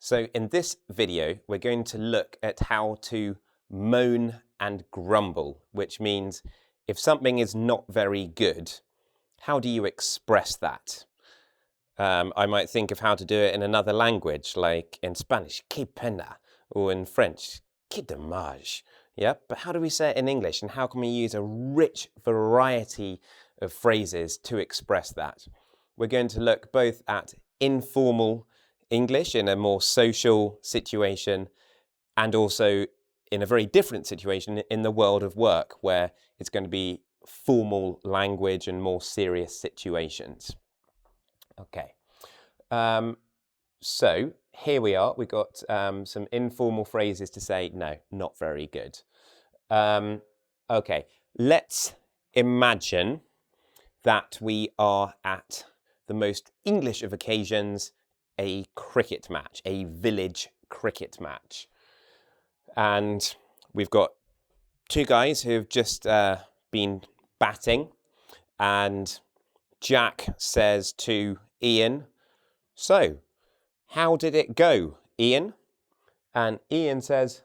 So in this video, we're going to look at how to moan and grumble, which means if something is not very good, how do you express that? I might think of how to do it in another language, like in Spanish, que pena, or in French, que dommage. Yeah, but how do we say it in English, and how can we use a rich variety of phrases to express that? We're going to look both at informal English in a more social situation, and also in a very different situation in the world of work, where it's going to be formal language and more serious situations. Okay, so here we are. We've got some informal phrases to say, no, not very good. Okay, let's imagine that we are at the most English of occasions, a cricket match, a village cricket match. And we've got two guys who've just been batting, and Jack says to Ian, "So, how did it go, Ian?" And Ian says,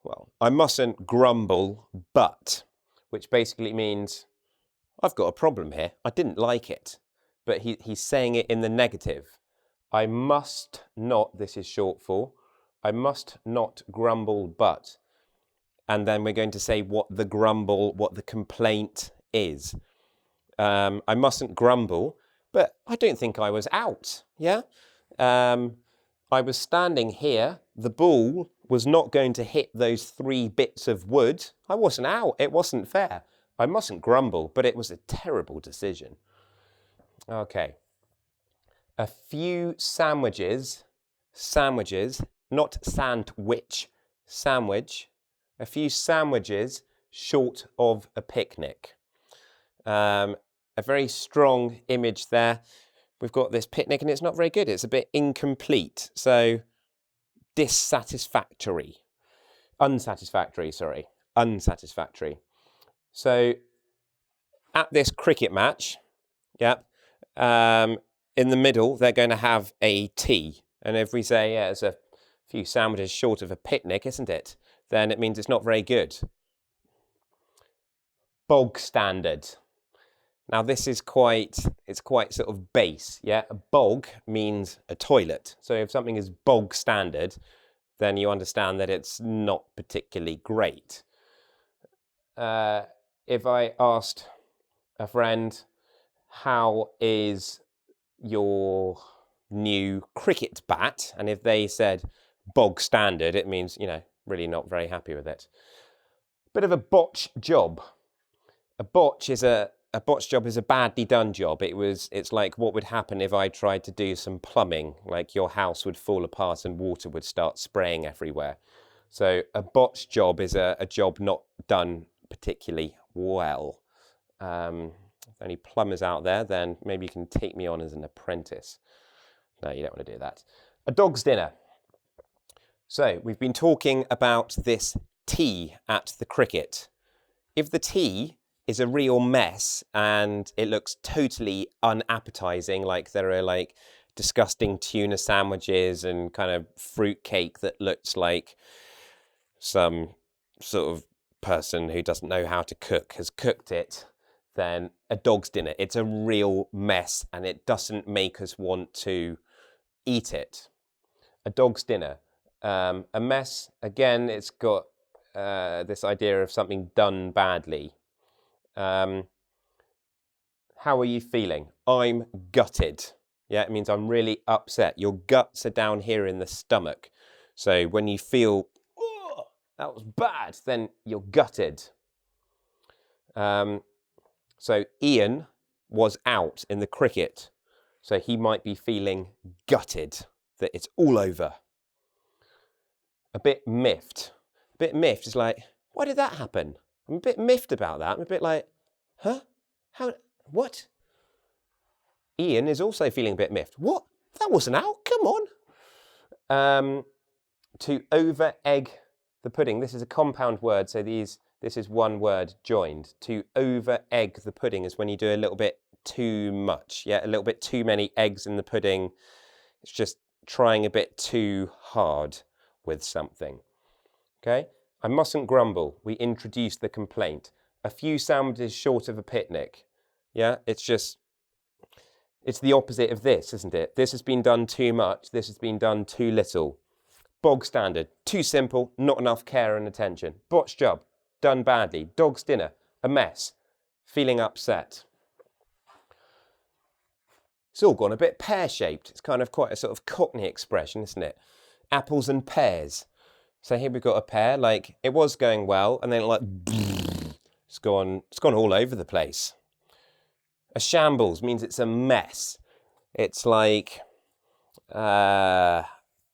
"Well, I mustn't grumble, but," which basically means, I've got a problem here. I didn't like it. But he's saying it in the negative. I must not, this is short for, I must not grumble, but. And then we're going to say what the grumble, what the complaint is. I mustn't grumble, but I don't think I was out, yeah? I was standing here, the ball was not going to hit those 3 bits of wood. I wasn't out, it wasn't fair. I mustn't grumble, but it was a terrible decision. Okay. A few sandwiches, not sandwich, sandwich. A few sandwiches short of a picnic. A very strong image there. We've got this picnic and it's not very good. It's a bit incomplete. So unsatisfactory. So at this cricket match, yeah, in the middle, they're going to have a tea. And if we say, yeah, it's a few sandwiches short of a picnic, isn't it? Then it means it's not very good. Bog-standard. Now this is quite sort of base, yeah? A bog means a toilet. So if something is bog-standard, then you understand that it's not particularly great. If I asked a friend, how is your new cricket bat? And if they said bog standard, it means, you know, really not very happy with it. Bit of a botch job. A botch job is a badly done job. It's like what would happen if I tried to do some plumbing, like your house would fall apart and water would start spraying everywhere. So a botch job is a job not done particularly well. If any plumbers out there, then maybe you can take me on as an apprentice. No, you don't want to do that. A dog's dinner. So we've been talking about this tea at the cricket. If the tea is a real mess and it looks totally unappetizing, like there are like disgusting tuna sandwiches and kind of fruit cake that looks like some sort of person who doesn't know how to cook has cooked it, then a dog's dinner. It's a real mess and it doesn't make us want to eat it. A dog's dinner. A mess, again, it's got this idea of something done badly. How are you feeling? I'm gutted. Yeah, it means I'm really upset. Your guts are down here in the stomach. So when you feel, oh, that was bad, then you're gutted. So Ian was out in the cricket, so he might be feeling gutted, that it's all over. A bit miffed. A bit miffed is like, why did that happen? I'm a bit miffed about that. I'm a bit like, huh? How? What? Ian is also feeling a bit miffed. What? That wasn't out. Come on. To overegg the pudding. This is a compound word, so this is one word joined. To overegg the pudding is when you do a little bit too much. Yeah, a little bit too many eggs in the pudding. It's just trying a bit too hard with something. Okay? I mustn't grumble. We introduced the complaint. A few sandwiches short of a picnic. Yeah, it's the opposite of this, isn't it? This has been done too much. This has been done too little. Bog standard, too simple, not enough care and attention. Botch job, done badly. Dog's dinner, a mess. Feeling upset. It's all gone a bit pear-shaped. It's kind of quite a sort of Cockney expression, isn't it? Apples and pears. So here we've got a pear, like it was going well, and then like it's gone all over the place. A shambles means it's a mess. It's like I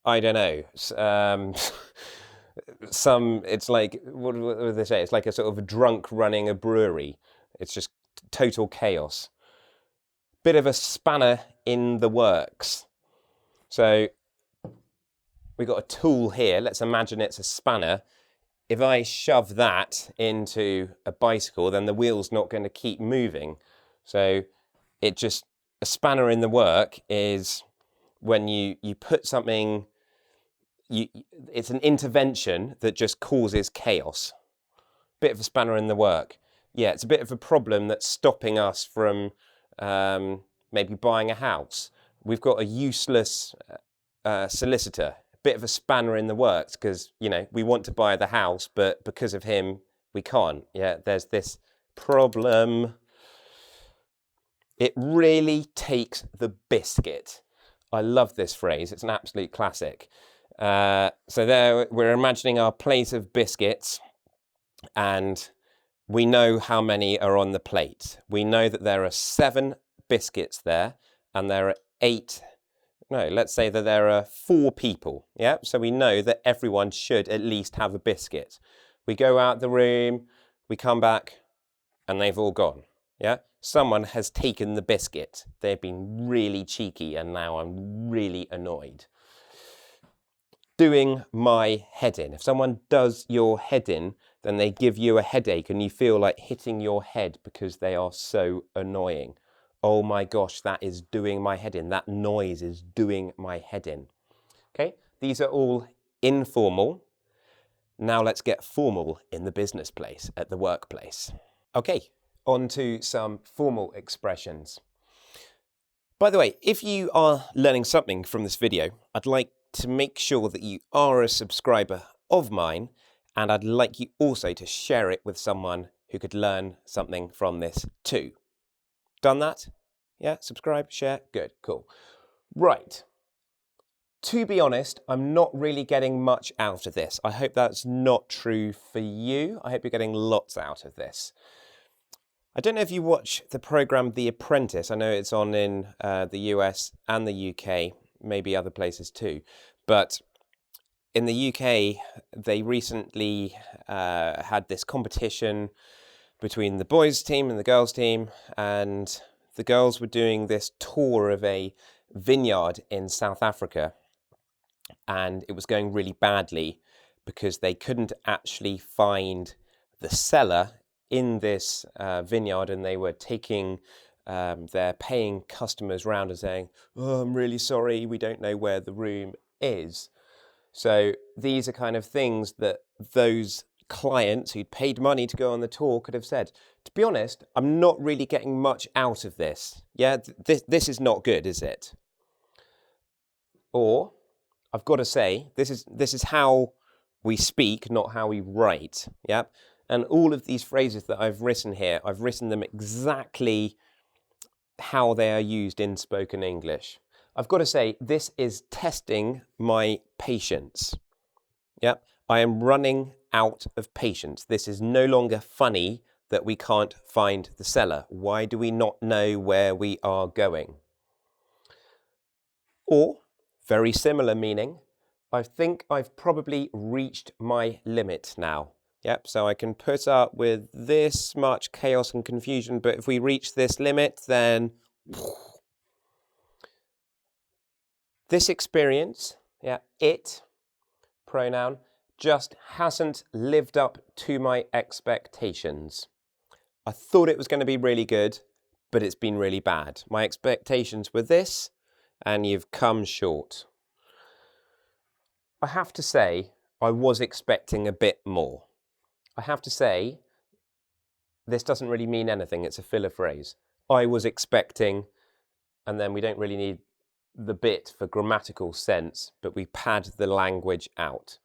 don't know. It's like, what do they say? It's like a sort of a drunk running a brewery. It's just total chaos. Bit of a spanner in the works. So we've got a tool here. Let's imagine it's a spanner. If I shove that into a bicycle, then the wheel's not going to keep moving. So a spanner in the work is when you put something, it's an intervention that just causes chaos. Bit of a spanner in the work. Yeah, it's a bit of a problem that's stopping us from maybe buying a house. We've got a useless solicitor. Bit of a spanner in the works because, you know, we want to buy the house, but because of him, we can't. Yeah, there's this problem. It really takes the biscuit. I love this phrase. It's an absolute classic. So there we're imagining our plate of biscuits, and we know how many are on the plate. We know that there are 7 biscuits there, and there are 8. No, let's say that there are 4 people. Yeah, so we know that everyone should at least have a biscuit. We go out the room, we come back, and they've all gone. Yeah, someone has taken the biscuit. They've been really cheeky, and now I'm really annoyed. Doing my head in. If someone does your head in, then they give you a headache, and you feel like hitting your head because they are so annoying. Oh my gosh, that is doing my head in. That noise is doing my head in. Okay, these are all informal. Now let's get formal in the business place, at the workplace. Okay, on to some formal expressions. By the way, if you are learning something from this video, I'd like to make sure that you are a subscriber of mine, and I'd like you also to share it with someone who could learn something from this too. Done that? Yeah, subscribe, share, good, cool. Right. To be honest, I'm not really getting much out of this. I hope that's not true for you. I hope you're getting lots out of this. I don't know if you watch the program The Apprentice. I know it's on in the US and the UK, maybe other places too. But in the UK, they recently had this competition between the boys' team and the girls' team, and the girls were doing this tour of a vineyard in South Africa, and it was going really badly because they couldn't actually find the cellar in this vineyard, and they were taking their paying customers round and saying, "Oh, I'm really sorry, we don't know where the room is." So these are kind of things that those clients who'd paid money to go on the tour could have said. To be honest, I'm not really getting much out of this. Yeah, this is not good, is it? Or, I've got to say, this is how we speak, not how we write. Yeah, and all of these phrases that I've written here, I've written them exactly how they are used in spoken English. I've got to say, this is testing my patience. Yeah, I am running out of patience. This is no longer funny that we can't find the cellar. Why do we not know where we are going? Or, very similar meaning, I think I've probably reached my limit now. Yep, so I can put up with this much chaos and confusion, but if we reach this limit, then this experience, yeah, it, pronoun, just hasn't lived up to my expectations. I thought it was going to be really good, but it's been really bad. My expectations were this, and you've come short. I have to say, I was expecting a bit more. I have to say, this doesn't really mean anything. It's a filler phrase. I was expecting, and then we don't really need the bit for grammatical sense, but we pad the language out.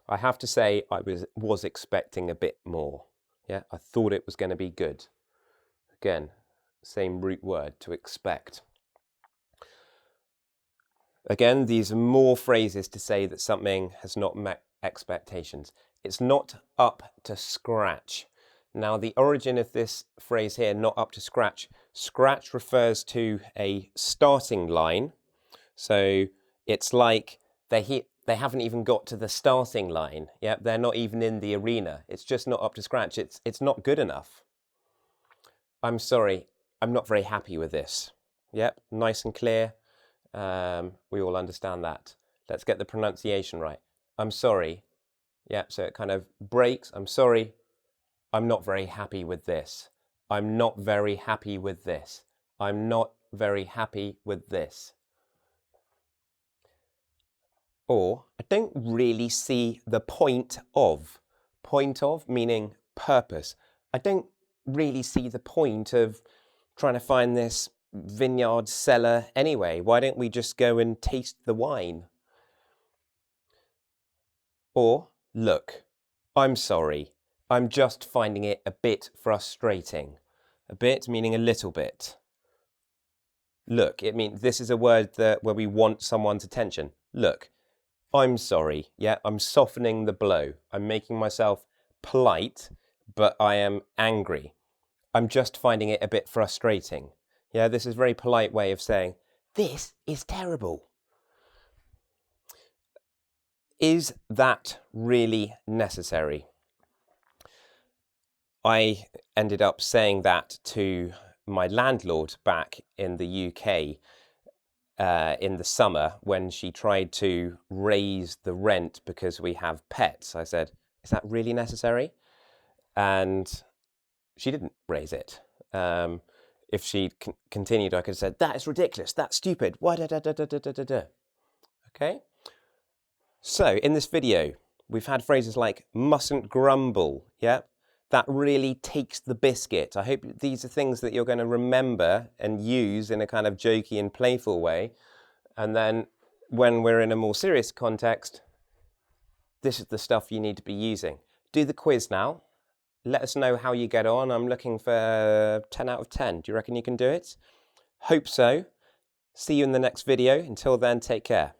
I have to say, I was expecting a bit more. Yeah, I thought it was going to be good. Again, same root word, to expect. Again, these are more phrases to say that something has not met expectations. It's not up to scratch. Now, the origin of this phrase here, not up to scratch, scratch refers to a starting line. So it's like they haven't even got to the starting line. Yeah, they're not even in the arena. It's just not up to scratch. It's not good enough. I'm sorry, I'm not very happy with this. Yep, nice and clear. We all understand that. Let's get the pronunciation right. I'm sorry. Yep, so it kind of breaks. I'm sorry. I'm not very happy with this. I'm not very happy with this. I'm not very happy with this. Or, I don't really see the point of. Point of meaning purpose. I don't really see the point of trying to find this vineyard cellar anyway. Why don't we just go and taste the wine? Or, look, I'm sorry. I'm just finding it a bit frustrating. A bit meaning a little bit. Look, it means this is a word where we want someone's attention. Look, I'm sorry. Yeah, I'm softening the blow. I'm making myself polite, but I am angry. I'm just finding it a bit frustrating. Yeah, this is a very polite way of saying, this is terrible. Is that really necessary? I ended up saying that to my landlord back in the UK in the summer when she tried to raise the rent because we have pets. I said, is that really necessary? And she didn't raise it. If she'd continued, I could have said, that is ridiculous, that's stupid. Okay? So in this video, we've had phrases like mustn't grumble, yeah? That really takes the biscuit. I hope these are things that you're going to remember and use in a kind of jokey and playful way. And then when we're in a more serious context, this is the stuff you need to be using. Do the quiz now. Let us know how you get on. I'm looking for 10 out of 10. Do you reckon you can do it? Hope so. See you in the next video. Until then, take care.